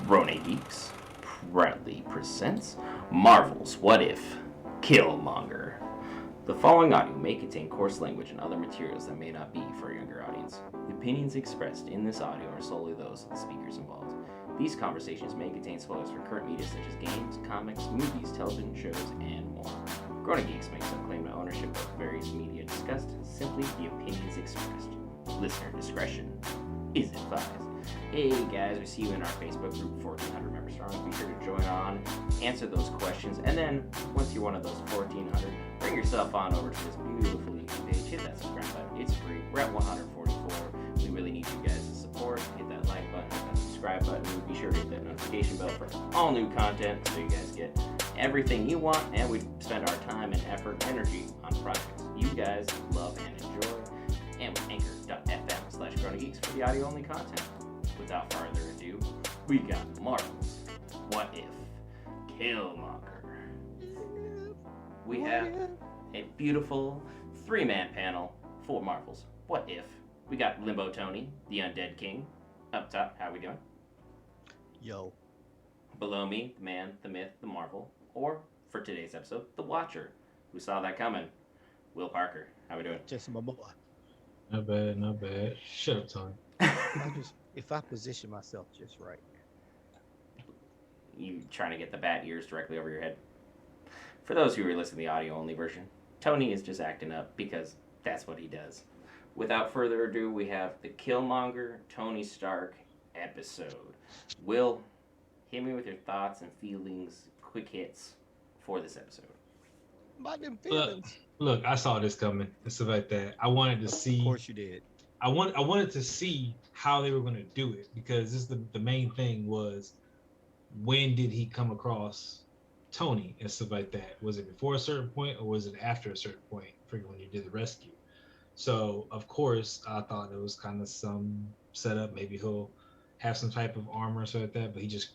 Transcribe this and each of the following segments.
Rone Geeks proudly presents Marvel's What If Killmonger. The following audio may contain coarse language and other materials that may not be for a younger audience. The opinions expressed in this audio are solely those of the speakers involved. These conversations may contain spoilers for current media such as games, comics, movies, television shows, and more. Grown Geeks makes no claim to ownership of various media discussed, simply the opinions expressed. Listener discretion is advised. Hey guys, we see you in our Facebook group, 1400 members strong. Be sure to join on, answer those questions, and then once you're one of those 1400, bring yourself on over to this beautiful YouTube page. Hit that subscribe button. It's free. We're at 144. We really need you guys to support. Hit that like button, hit that subscribe button. Be sure to hit that notification bell for all new content so you guys get everything you want, and we spend our time and effort, energy on projects you guys love and enjoy. And with anchor.fm/GrownyGeeks for the audio-only content. Without further ado, we got Marvel's What If Killmonger. We have a beautiful three-man panel for Marvel's What If. We got Limbo Tony, the Undead King. Up top, how we doing? Yo. Below me, the man, the myth, the Marvel. Or, for today's episode, the Watcher, who saw that coming. Will Parker, how we doing? Just my boy. Not bad, not bad. Shut up, Tony. If I position myself just right. You trying to get the bat ears directly over your head? For those who are listening to the audio-only version, Tony is just acting up because that's what he does. Without further ado, we have the Killmonger Tony Stark episode. Will, hit me with your thoughts and feelings, quick hits for this episode. About them feelings. Look, I saw this coming and stuff like that. I wanted to see. Of course you did. I wanted to see how they were going to do it, because this is the main thing was, when did he come across Tony and stuff like that? Was it before a certain point or was it after a certain point for when you did the rescue? So of course I thought it was kind of some setup. Maybe he'll have some type of armor or something like that, but he just,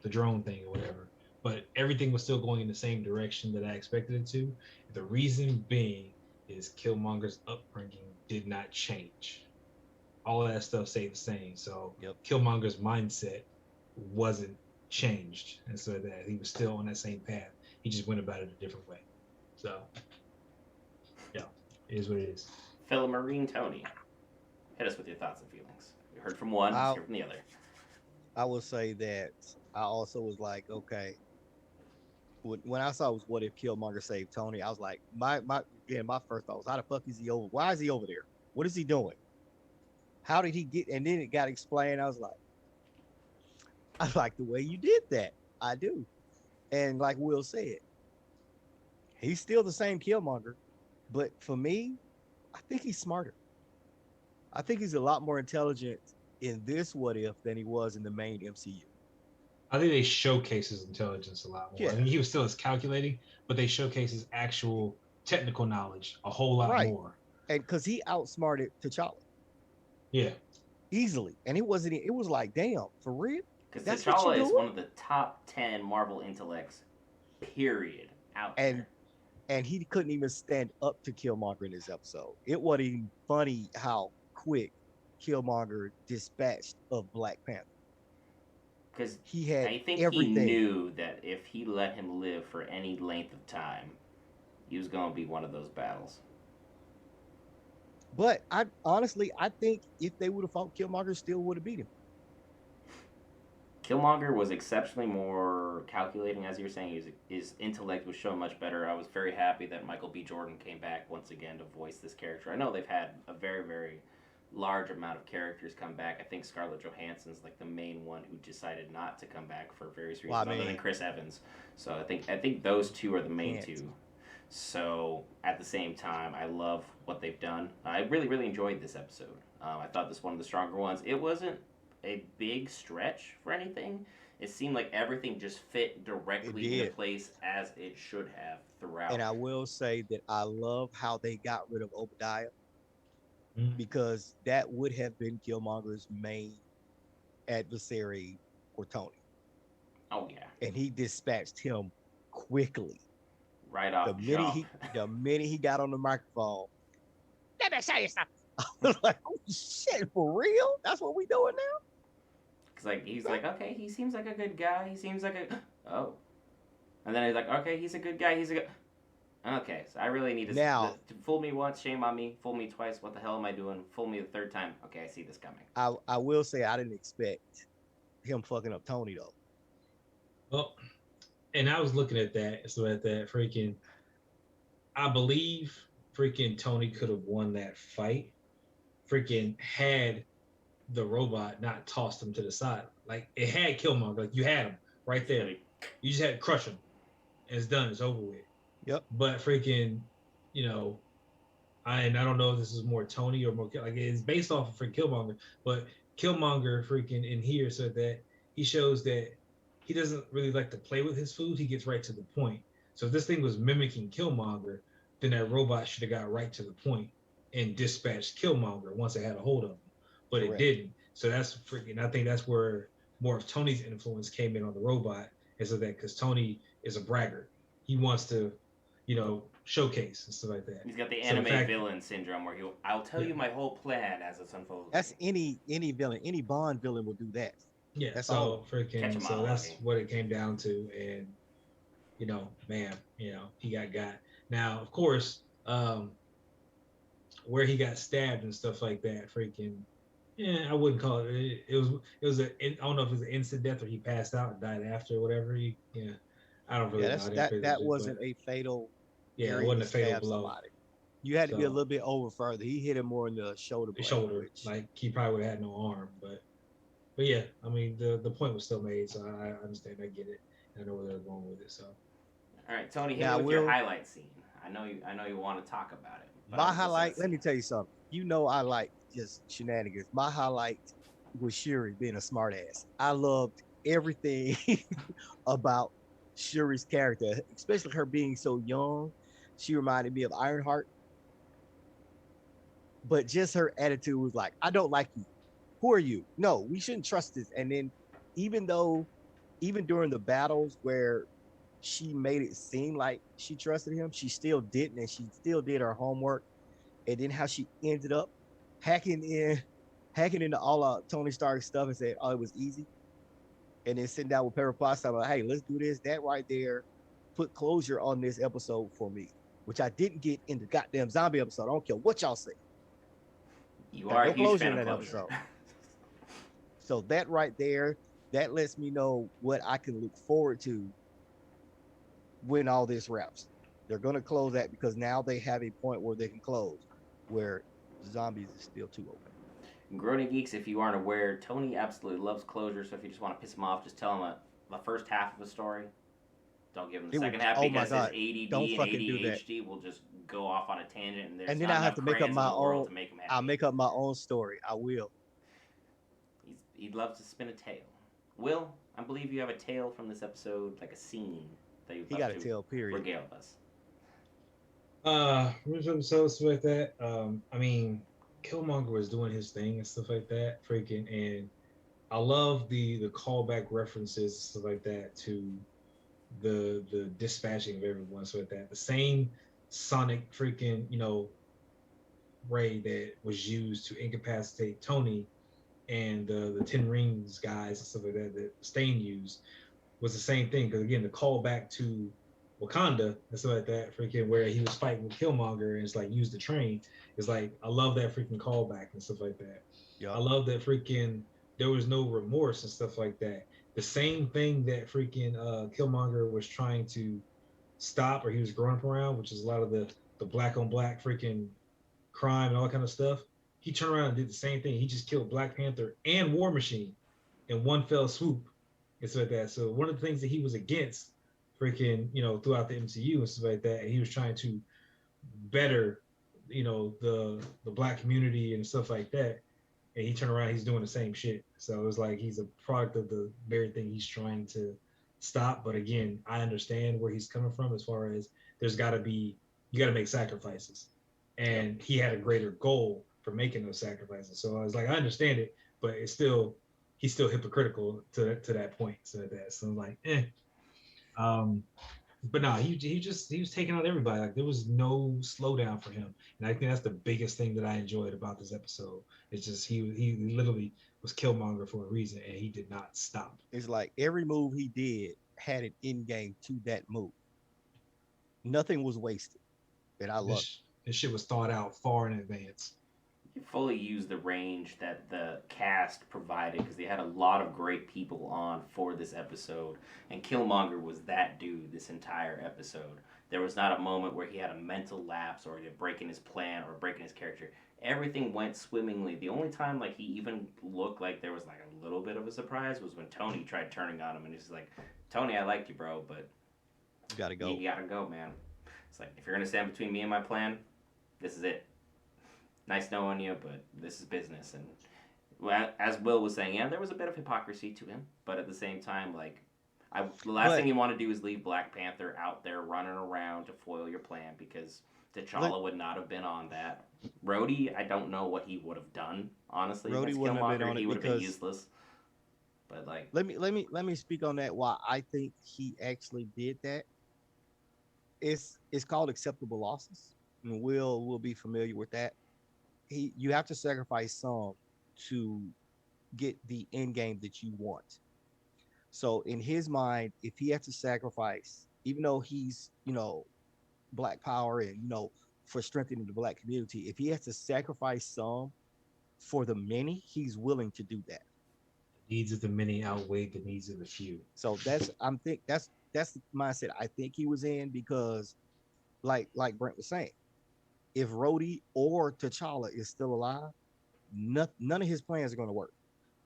the drone thing or whatever. But everything was still going in the same direction that I expected it to. The reason being is Killmonger's upbringing did not change. All of that stuff stayed the same. So Killmonger's mindset wasn't changed. And so that he was still on that same path. He just went about it a different way. So, yeah, it is what it is. Marine Tony, hit us with your thoughts and feelings. We heard from one, let's hear from the other. I will say that I also was like, okay, when I saw it was What If Killmonger saved Tony, I was like, my first thought was, how the fuck is he over? Why is he over there? What is he doing? How did he get? And then it got explained. I like the way you did that. I do. And like Will said, he's still the same Killmonger, but for me, I think he's smarter. I think he's a lot more intelligent in this What If than he was in the main MCU. I think they showcase his intelligence a lot more. Yeah. I mean, he was still as calculating, but they showcase his actual technical knowledge a whole lot more. And because he outsmarted T'Challa. Yeah. Easily. And it was like, damn, for real? Because Challa is one of the top 10 Marvel intellects, period, out there. And he couldn't even stand up to Killmonger in this episode. It wasn't even funny how quick Killmonger dispatched of Black Panther. Because I think he knew that if he let him live for any length of time, he was going to be one of those battles. But I think if they would have fought, Killmonger still would have beat him. Killmonger was exceptionally more calculating, as you were saying. His intellect was shown much better. I was very happy that Michael B. Jordan came back once again to voice this character. I know they've had a very, very large amount of characters come back. I think Scarlett Johansson's like the main one who decided not to come back for various reasons, other than Chris Evans. So I think those two are the main two. So at the same time, I love what they've done. I really, really enjoyed this episode. I thought this was one of the stronger ones. It wasn't a big stretch for anything. It seemed like everything just fit directly into place as it should have throughout. And I will say that I love how they got rid of Obadiah, because that would have been Killmonger's main adversary for Tony. Oh yeah. And he dispatched him quickly. Right off the minute he got on the microphone, let me say something. I was like, oh shit, for real? That's what we doing now? Cause like he's like, okay, he seems like a good guy. He seems like a oh, and then he's like, okay, he's a good guy. He's a good. Okay, so I really need Now, to fool me once, shame on me. Fool me twice. What the hell am I doing? Fool me the third time. Okay, I see this coming. I will say I didn't expect him fucking up Tony though. Well, and I was looking at that, so at that freaking, I believe freaking Tony could have won that fight. Freaking had the robot not tossed him to the side. Like it had Killmonger, like you had him right there. You just had to crush him. And it's done. It's over with. Yep. But freaking, you know, and I don't know if this is more Tony or more like it's based off of freaking Killmonger, but Killmonger freaking in here said that he shows that he doesn't really like to play with his food. He gets right to the point. So if this thing was mimicking Killmonger, then that robot should have got right to the point and dispatched Killmonger once it had a hold of him. But Correct. it didn't. So that's freaking. I think that's where more of Tony's influence came in on the robot, and so that because Tony is a braggart, he wants to, showcase and stuff like that. He's got the So anime villain syndrome where I'll tell you my whole plan as it's unfolding. That's any villain, any Bond villain will do that. Yeah, that's so all. freaking, so that's what it came down to, and man, he got. Now, of course, where he got stabbed and stuff like that, freaking, yeah, I wouldn't call it. It was I don't know if it was an instant death or he passed out and died after or whatever. I don't really know. That wasn't a fatal. Yeah, it wasn't a fatal blow. Somebody. You had to be a little bit over further. He hit him more in the shoulder. Like he probably would have had no arm, but yeah, I mean the point was still made, so I understand. I get it. I know where they're going with it. So, all right, Tony, hit me with your highlight scene. I know you want to talk about it. My highlight. Let me tell you something. I like just shenanigans. My highlight was Shuri being a smartass. I loved everything about Shuri's character, especially her being so young. She reminded me of Ironheart. But just her attitude was like, I don't like you. Who are you? No, we shouldn't trust this. And then even during the battles where she made it seem like she trusted him, she still didn't, and she still did her homework. And then how she ended up hacking into all of Tony Stark's stuff and said, oh, it was easy. And then sitting down with Pepper Potts, I'm like, hey, let's do this. That right there put closure on this episode for me, which I didn't get in the goddamn zombie episode. I don't care what y'all say. You are a huge fan of closure. So that right there, that lets me know what I can look forward to when all this wraps. They're going to close that because now they have a point where they can close, where zombies is still too open. Grody Geeks, if you aren't aware, Tony absolutely loves closure, so if you just want to piss him off, just tell him the first half of a story. Don't give him the second half because his ADD and ADHD will just go off on a tangent, and then I have to make up my own. I'll make up my own story. I will. He loves to spin a tale. Will, I believe you have a tale from this episode, like a scene that you. He got a tale. Period. Regale us. Which episodes like that? I mean, Killmonger was doing his thing and stuff like that, freaking, and I love the callback references and stuff like that to the dispatching of everyone, so like that the same sonic freaking ray that was used to incapacitate Tony and the Ten Rings guys and stuff like that Stain used was the same thing, because again the callback to Wakanda and stuff like that, freaking where he was fighting with Killmonger and it's like use the train. It's like I love that freaking callback and stuff like that. Yeah, I love that freaking there was no remorse and stuff like that. The same thing that freaking Killmonger was trying to stop, or he was growing up around, which is a lot of the black on black freaking crime and all that kind of stuff. He turned around and did the same thing. He just killed Black Panther and War Machine in one fell swoop and stuff like that. So one of the things that he was against freaking, throughout the MCU and stuff like that, and he was trying to better, the black community and stuff like that. And he turned around, he's doing the same shit. So it's like he's a product of the very thing he's trying to stop. But again, I understand where he's coming from as far as you got to make sacrifices. And he had a greater goal for making those sacrifices. So I was like, I understand it, but he's still hypocritical to that point. So I'm like, but no, he was taking out everybody. Like there was no slowdown for him, and I think that's the biggest thing that I enjoyed about this episode. It's just he literally was Killmonger for a reason, and he did not stop. It's like every move he did had an end game to that move. Nothing was wasted, and I love it. This shit was thought out far in advance. You fully used the range that the cast provided because they had a lot of great people on for this episode, and Killmonger was that dude this entire episode. There was not a moment where he had a mental lapse or breaking his plan or breaking his character. Everything went swimmingly. The only time like he even looked like there was like a little bit of a surprise was when Tony tried turning on him, and he's like, "Tony, I liked you, bro, but You gotta go. you gotta go, man." It's like if you're gonna stand between me and my plan, this is it. Nice knowing you, but this is business. And as Will was saying, yeah, there was a bit of hypocrisy to him, but at the same time, like, the last thing you want to do is leave Black Panther out there running around to foil your plan because T'Challa would not have been on that. Rhodey, I don't know what he would have done. Honestly, Rhodey as wouldn't have been Killmonger, on he it would have been because useless. But like, let me speak on that. Why I think he actually did that. It's called acceptable losses, and will be familiar with that. You have to sacrifice some to get the end game that you want. So in his mind, if he has to sacrifice, even though he's black power and for strengthening the black community, if he has to sacrifice some for the many, he's willing to do that. The needs of the many outweigh the needs of the few. So that's the mindset I think he was in because like Brent was saying, if Rhodey or T'Challa is still alive, none of his plans are going to work.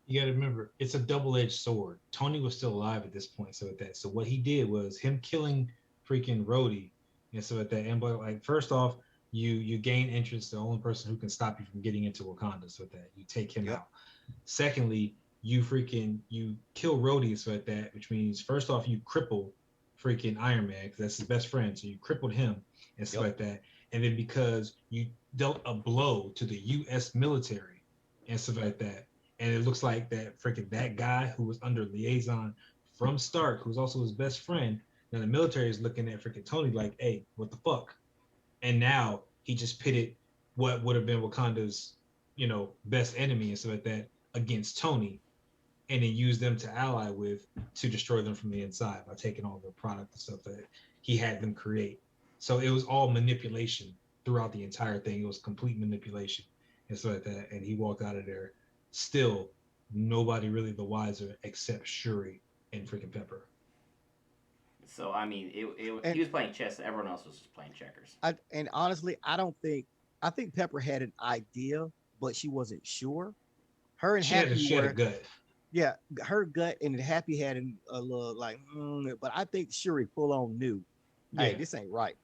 You got to remember, it's a double-edged sword. Tony was still alive at this point, so at that. So what he did was him killing freaking Rhodey, and so at that. And but like first off, you gain entrance. The only person who can stop you from getting into Wakanda, so that you take him out. Secondly, you kill Rhodey, so at that, which means first off you cripple freaking Iron Man because that's his best friend. So you crippled him, and so like that. And then because you dealt a blow to the U.S. military and stuff like that, and it looks like that guy who was under liaison from Stark, who's also his best friend, now the military is looking at freaking Tony like, hey, what the fuck? And now he just pitted what would have been Wakanda's, best enemy and stuff like that against Tony, and then used them to ally with to destroy them from the inside by taking all the product and stuff that he had them create. So it was all manipulation throughout the entire thing. It was complete manipulation and stuff like that. And he walked out of there still nobody really the wiser except Shuri and freaking Pepper. so I mean, he was playing chess. Everyone else was just playing checkers. And honestly, I think Pepper had an idea, but she wasn't sure. Her and She had Happy a were gut. yeah, her gut and Happy had a little like, but I think Shuri full on knew, hey, Yeah. this ain't right.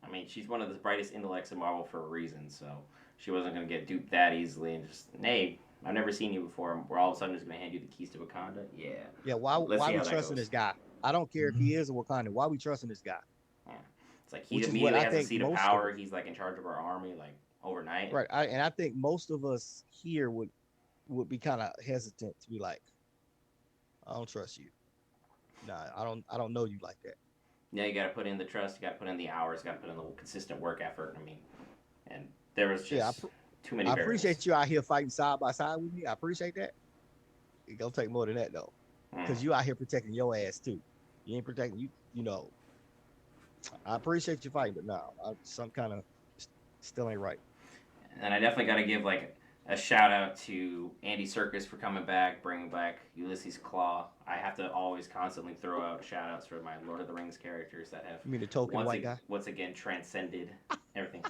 I mean, she's one of the brightest intellects in Marvel for a reason, so she wasn't going to get duped that easily and just, hey, I've never seen you before. We're all of a sudden just going to hand you the keys to Wakanda? Yeah. Yeah, why Let's see we how that trusting goes. this guy? I don't care if he is a Wakanda. Why we trusting this guy? Yeah. It's like he Which is what immediately I has a think seat of most power. of He's like in charge of our army, like overnight. right. And I think most of us here would be kind of hesitant to be like, I don't trust you. Nah, I don't know you like that. Yeah, you got to put in the trust. You got to put in the hours. You got to put in the consistent work effort. I mean, and there was just too many I variables. appreciate you out here fighting side by side with me. I appreciate that. It gonna take more than that though, because you out here protecting your ass too. You ain't protecting you. I appreciate you fighting, but no, some kind of still ain't right. And I definitely got to give like a shout out to Andy Serkis for coming back, bringing back Ulysses Claw. I have to always constantly throw out shout outs for my Lord of the Rings characters that have You mean the token white guy? once again transcended everything.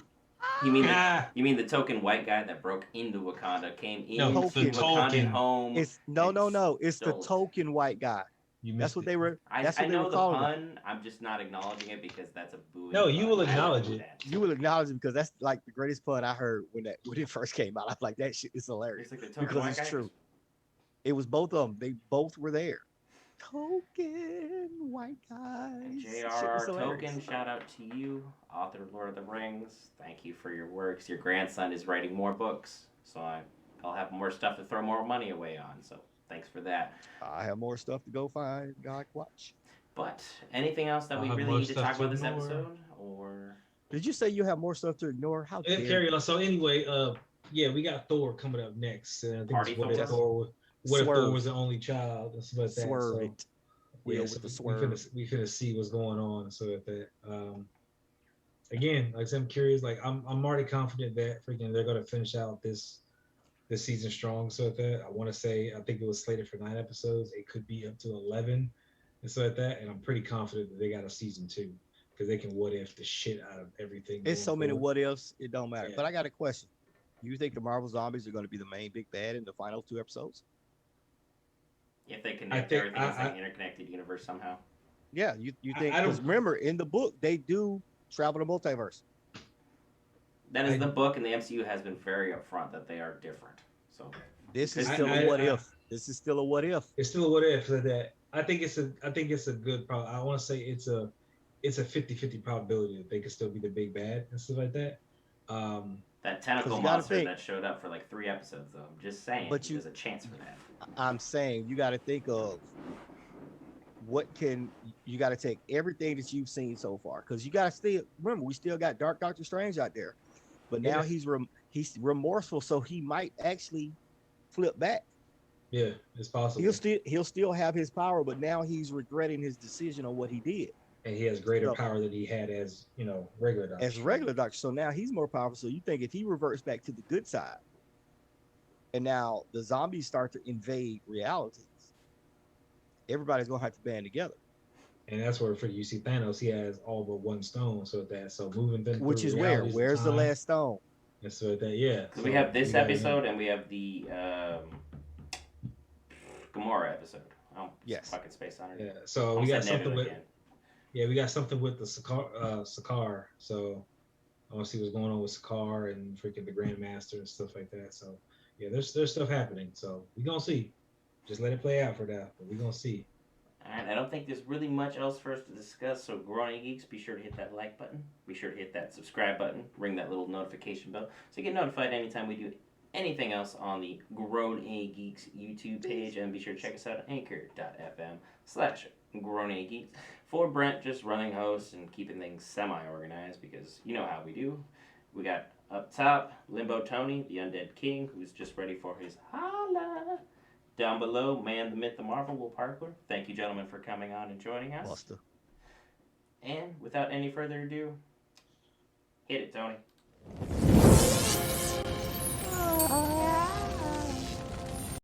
You mean the token white guy that broke into Wakanda, came in No, the Wakandan token. home? It's no. It's the stole it. token white guy. You That's missed what it. they were. That's I what they know were the calling it. pun. I'm just not acknowledging it because that's a booing. No, you pun. will I acknowledge do it. that. You will acknowledge it because that's like the greatest pun I heard when it first came out. I was like, that shit is hilarious It's like the token because white it's guy. true. It was both of them. They both were there. Token white guys. Shit was J.R.R. hilarious. Token, shout out to you, author of Lord of the Rings. Thank you for your works. Your grandson is writing more books, so I'll have more stuff to throw more money away on. So thanks for that. I have more stuff to go find. God watch. But anything else that I'll we have really more need to stuff talk to about this ignore. episode, or Did you say you have more stuff to ignore? How dare Carry you? on. So anyway, Yeah, we got Thor coming up next, and I think Party it's what if Thor? Thor Swerve. was the only child and stuff like that. Swerve So it. yeah, Will so with the we swerve. finna see what's going on and stuff like that. Again, like I said, I'm curious. Like I'm already confident that freaking they're gonna finish out this season strong. So with that, I want to say I think it was slated for 9 episodes. It could be up to 11 and so like that. And I'm pretty confident that they got a season 2 because they can what if the shit out of everything. It's Going so many forward. what ifs, it don't matter. Yeah. But I got a question. You think the Marvel zombies are going to be the main big bad in the final 2 episodes? If they I connect think everything as an interconnected universe somehow. Yeah, you think I because don't. remember in the book they do travel the multiverse. That is I the book, and the MCU has been very upfront that they are different. So This is I- still a I- what I- if. This is still a what if. It's still a what if like that. I think it's a good problem. I want to say it's a 50-50 probability that they could still be the big bad and stuff like that. that 'Cause tentacle you got to monster think, that showed up for like 3 episodes, though. I'm just saying, but there's a chance for that. I'm saying you got to think of what can you got to take everything that you've seen so far because you got to still remember we still got Dark Doctor Strange out there, but now Yeah. he's remorseful, so he might actually flip back. Yeah, it's possible. He'll still have his power, but now he's regretting his decision on what he did. And he has greater So, power than he had as regular Doctor as Strange. regular Doctor, so now he's more powerful. So you think if he reverts back to the good side, and now the zombies start to invade realities, everybody's gonna have to band together. And that's where for you see Thanos, he has all but one stone, so moving them Which through is where? realities Where's the time, last stone? and so that yeah. Because So we have this gotta episode and we have the Gamora episode. Oh, Yes. fucking space on it. Yeah, so I'm we got setting something it with again. we got something with the Sakaar. So I want to see what's going on with Sakaar and freaking the Grandmaster and stuff like that. So yeah, there's stuff happening. So we gonna see. Just let it play out for that, but we gonna see. Alright, I don't think there's really much else for us to discuss, so Growing Geeks, be sure to hit that like button, be sure to hit that subscribe button, ring that little notification bell, so you get notified anytime we do anything else on the Grown A Geeks YouTube page, and be sure to check us out at anchor.fm/Grown A Geeks. For Brent, just running hosts and keeping things semi-organized, because you know how we do. We got up top, Limbo Tony, the Undead King, who's just ready for his holla. Down below, Man, the Myth, the Marvel, Will Parkler. Thank you, gentlemen, for coming on and joining us. Buster. And without any further ado, hit it, Tony.